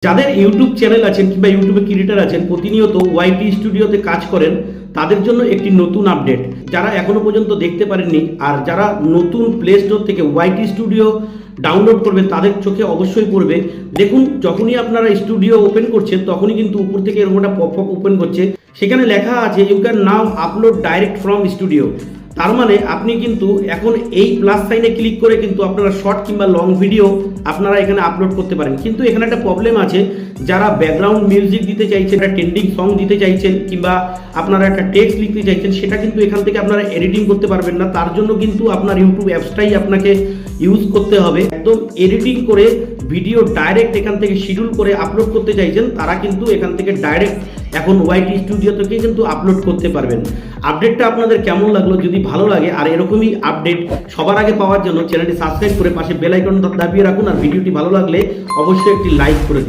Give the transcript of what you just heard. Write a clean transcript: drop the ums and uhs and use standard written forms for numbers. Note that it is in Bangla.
যাদের ইউটিউব চ্যানেল আছেন কিংবা ইউটিউবে ক্রিয়েটার আছেন, প্রতিনিয়ত ওয়াইটি স্টুডিওতে কাজ করেন, তাদের জন্য একটি নতুন আপডেট। যারা এখনো পর্যন্ত দেখতে পারেননি আর যারা নতুন প্লে স্টোর থেকে ওয়াইটি স্টুডিও ডাউনলোড করবেন, তাদের চোখে অবশ্যই পড়বে। দেখুন, যখনই আপনারা স্টুডিও ওপেন করছেন তখনই কিন্তু উপর থেকে এরকম একটা পপ আপ ওপেন করছে, সেখানে লেখা আছে you can now upload direct from studio. তার মানে আপনি কিন্তু এখন এই প্লাস সাইনে ক্লিক করে কিন্তু আপনারা শর্ট কিংবা লং ভিডিও আপনারা এখানে আপলোড করতে পারেন। কিন্তু এখানে একটা প্রবলেম আছে, যারা ব্যাকগ্রাউন্ড মিউজিক দিতে চাইছেন, একটা ট্রেন্ডিং সং দিতে চাইছেন কিংবা আপনারা একটা টেক্সট লিখতে চাইছেন, সেটা কিন্তু এখান থেকে আপনারা এডিটিং করতে পারবেন না। তার জন্য কিন্তু আপনার ইউটিউব অ্যাপসটাই আপনাকে ইউজ করতে হবে। একদম এডিটিং করে ভিডিও ডাইরেক্ট এখান থেকে শিডিউল করে আপলোড করতে চাইছেন, তারা কিন্তু এখান থেকে ডাইরেক্ট এখন ওয়াইটি স্টুডিও থেকে কিন্তু আপলোড করতে পারবেন। আপডেটটা আপনাদের কেমন লাগলো? যদি ভালো লাগে আর এরকমই আপডেট সবার আগে পাওয়ার জন্য চ্যানেলটি সাবস্ক্রাইব করে পাশে বেল আইকন দাবিয়ে রাখুন। আর ভিডিওটি ভালো লাগলে অবশ্যই একটি লাইক করে দিন।